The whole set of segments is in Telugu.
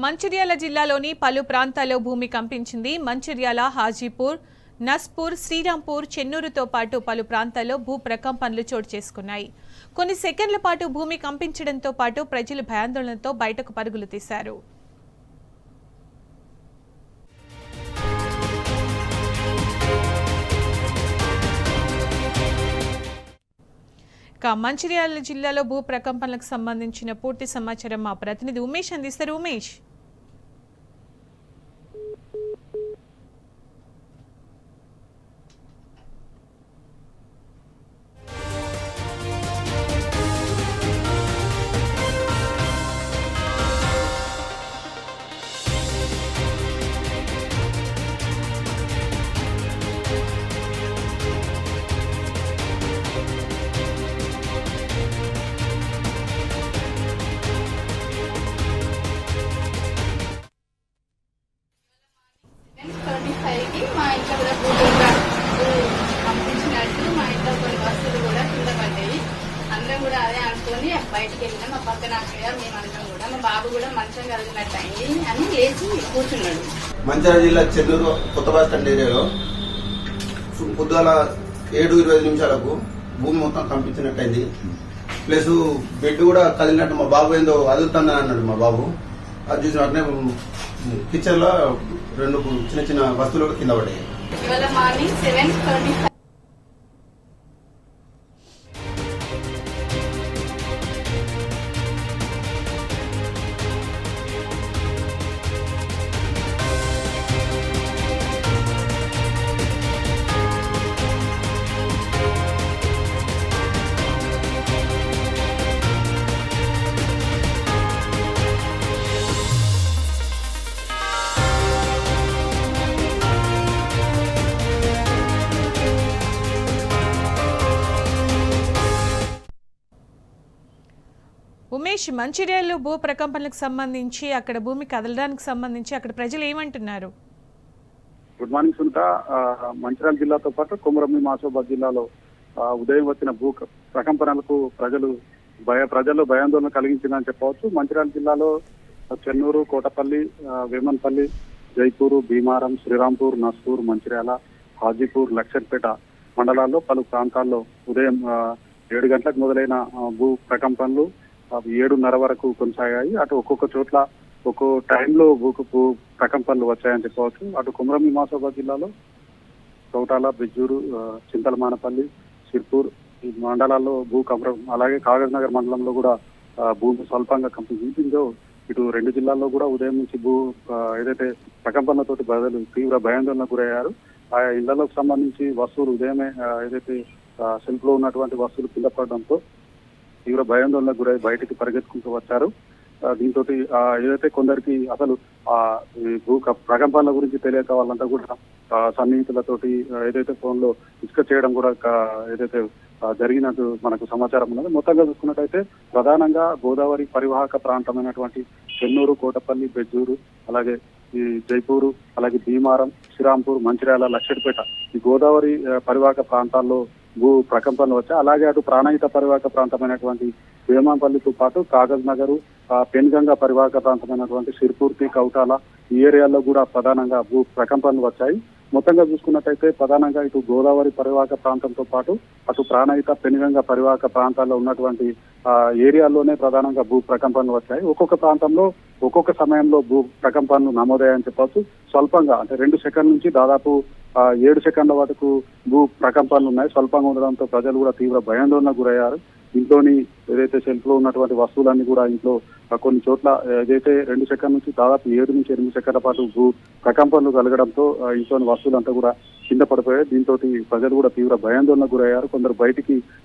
మంచిర్యాల జిల్లాలోని పలు ప్రాంతాల్లో భూమి కంపించింది. మంచిర్యాల, హాజీపూర్, నస్పూర్, శ్రీరాంపూర్, చెన్నూరుతో పాటు పలు ప్రాంతాల్లో భూ ప్రకంపనలు చోటు చేసుకున్నాయి. కొన్ని సెకండ్ల పాటు భూమి కంపించడంతో పాటు ప్రజలు భయాందోళనతో బయటకు పరుగులు తీశారు. మంచిర్యాల జిల్లాలో భూ ప్రకంపనలకు సంబంధించిన పూర్తి సమాచారం మా ప్రతినిధి ఉమేష్ అందిస్తారు. ఉమేష్, మా ఇంట్లో కూడా పూర్తిగా పంపించినట్టు మా ఇంట్లో కొన్ని వస్తువులు కూడా కింద పడ్డాయి. అందరం కూడా అదే అనుకొని బయటకు వెళ్ళినా మా పక్కన అక్కడ మేమందరం కూడా మా బాబు కూడా మంచం కలిగినట్టు అయింది అని లేచి కూర్చున్నాడు. మంచిర్యాల జిల్లా చెన్నూరు కొత్త బస్ స్టాండ్ ఏరియాలో పొద్దుగాల 7:20 భూమి మొత్తం కంపించినట్టయింది. ప్లస్ బెడ్ కూడా కదిలినట్టు మా బాబు ఏందో అదుగుతుందని అన్నాడు. మా బాబు అది చూసిన వెంటనే కిచెన్ లో 2 చిన్న చిన్న వస్తువులు కూడా కింద పడ్డాయి. ఇవాళ మార్నింగ్ 7:35 ఉమేష్, మంచిర్యాల భూ ప్రకంపనలకు సంబంధించి అక్కడ భూమి కదలడానికి సంబంధించి అక్కడ ప్రజలు ఏమంటున్నారు? Good morning Sunitha. మంచిర్యాల జిల్లాతో పాటు కొమరంభీం ఆసిఫాబాద్ జిల్లాలో ఉదయం వచ్చిన భూ ప్రకంపనలకు ప్రజల్లో భయాందోళన కలిగించిందని చెప్పవచ్చు. మంచిర్యాల జిల్లాలో చెన్నూరు, కోటపల్లి, వేమన్పల్లి, జైపూరు, భీమారం, శ్రీరాంపూర్, నస్పూర్, మంచిర్యాల, హాజీపూర్, లక్షట్పేట మండలాల్లో పలు ప్రాంతాల్లో ఉదయం 7 గంటలకు మొదలైన భూ ప్రకంపనలు 7:30 వరకు కొనసాగాయి. అటు ఒక్కొక్క చోట్ల ఒక్కో టైంలో భూ ప్రకంపనలు వచ్చాయని చెప్పవచ్చు. అటు కొమరంభీం ఆసిఫాబాద్ జిల్లాలో చౌటాల, బెజ్జూరు, చింతలమానపల్లి, సిర్పూర్ ఈ మండలాల్లో అలాగే కాగజ్ నగర్ మండలంలో కూడా భూమి స్వల్పంగా కంపించింది. దీంతో ఇటు 2 జిల్లాల్లో కూడా ఉదయం నుంచి ఏదైతే ప్రకంపనలతోటి ప్రజలు తీవ్ర భయాందోళనకు గురయ్యారు. ఆ ఇళ్లలోకి సంబంధించి వస్తువులు ఉదయమే ఏదైతే సెల్ఫ్ లో ఉన్నటువంటి వస్తువులు కింద పడడంతో తీవ్ర భయాందోళనకు గురై బయటికి పరిగెత్తుకుంటూ వచ్చారు. దీంతో ఏదైతే కొందరికి అసలు భూ ప్రకంపనల గురించి తెలియక వాళ్ళంతా కూడా సన్నిహితులతోటి ఏదైతే ఫోన్ లో ఇసుక చేయడం కూడా ఏదైతే జరిగినట్టు మనకు సమాచారం ఉన్నది. మొత్తంగా చూసుకున్నట్టయితే ప్రధానంగా గోదావరి పరివాహక ప్రాంతమైనటువంటి చెన్నూరు, కోటపల్లి, బెజ్జూరు, అలాగే ఈ జైపూరు, అలాగే భీమారం, శ్రీరాంపూర్, మంచిర్యాల, లక్షట్పేట ఈ గోదావరి పరివాహక ప్రాంతాల్లో భూ ప్రకంపనలు వచ్చాయి. అలాగే అటు ప్రాణహిత పరివాహక ప్రాంతమైనటువంటి వేమంపల్లితో పాటు కాగజ్ నగర్, పెన్గంగా పరివాహక ప్రాంతమైనటువంటి సిర్పూర్తి, కౌటాల ఈ ఏరియాల్లో కూడా ప్రధానంగా భూ ప్రకంపనలు వచ్చాయి. మొత్తంగా చూసుకున్నట్టయితే ప్రధానంగా ఇటు గోదావరి పరివాహక ప్రాంతంతో పాటు అటు ప్రాణహిత, పెనుగంగా పరివాహక ప్రాంతాల్లో ఉన్నటువంటి ఏరియాల్లోనే ప్రధానంగా భూ ప్రకంపనలు వచ్చాయి. ఒక్కొక్క ప్రాంతంలో ఒక్కొక్క సమయంలో భూ ప్రకంపనలు నమోదయ్యాయని చెప్పవచ్చు. స్వల్పంగా అంటే 2 సెకండ్ల నుంచి దాదాపు 7 సెకండ్ల వరకు భూ ప్రకంపనలు ఉన్నాయి. స్వల్పంగా ఉండడంతో ప్రజలు కూడా తీవ్ర భయాందోళనకు గురయ్యారు. ఇంట్లోని ఏదైతే సెల్ఫ్ లో ఉన్నటువంటి వస్తువులన్నీ కూడా ఇంట్లో కొన్ని చోట్ల ఏదైతే 2 సెకండ్ల నుంచి దాదాపు 7 నుంచి 8 సెకండ్ల పాటు భూ ప్రకంపనలు కలగడంతో ఇంట్లోని వస్తువులంతా కూడా కింద పడిపోయాయి. దీంతో ప్రజలు కూడా తీవ్ర భయాందోళనకు గురయ్యారు. కొందరు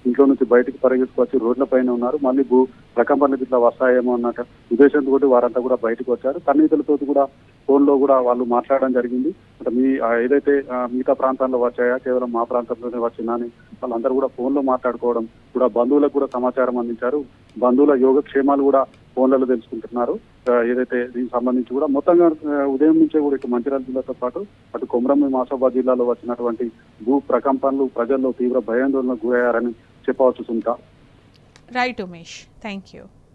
ఇంట్లో నుంచి బయటికి పరిగెత్తుకొచ్చి రోడ్లపైన ఉన్నారు. మళ్ళీ భూ ప్రకంపనలు ఇట్లా వస్తాయేమో అన్నట్టు ఉద్దేశంతో వారంతా కూడా బయటకు వచ్చారు. సన్నిహితులతో కూడా ఫోన్ లో కూడా వాళ్ళు మాట్లాడడం జరిగింది. అంటే ఏదైతే మిగతా ప్రాంతాల్లో వచ్చాయా, కేవలం మా ప్రాంతంలోనే వచ్చిందా అని వాళ్ళందరూ కూడా ఫోన్ లో మాట్లాడుకోవడం కూడా బంధువులకు కూడా సమాచారం అందించారు. బంధువుల యోగక్షేమాలు కూడా ఫోన్లలో తెలుసుకుంటున్నారు. ఏదైతే దీనికి సంబంధించి కూడా మొత్తంగా ఉదయం నుంచే కూడా ఇటు మంచిర్యాల జిల్లాతో పాటు అటు కొమరంభీం ఆసిఫాబాద్ జిల్లాలో వచ్చినటువంటి భూ ప్రకంపనలు ప్రజల్లో తీవ్ర భయాందోళనకు గురయ్యారని చెప్పవచ్చు Sunitha. Right Umesh, thank you.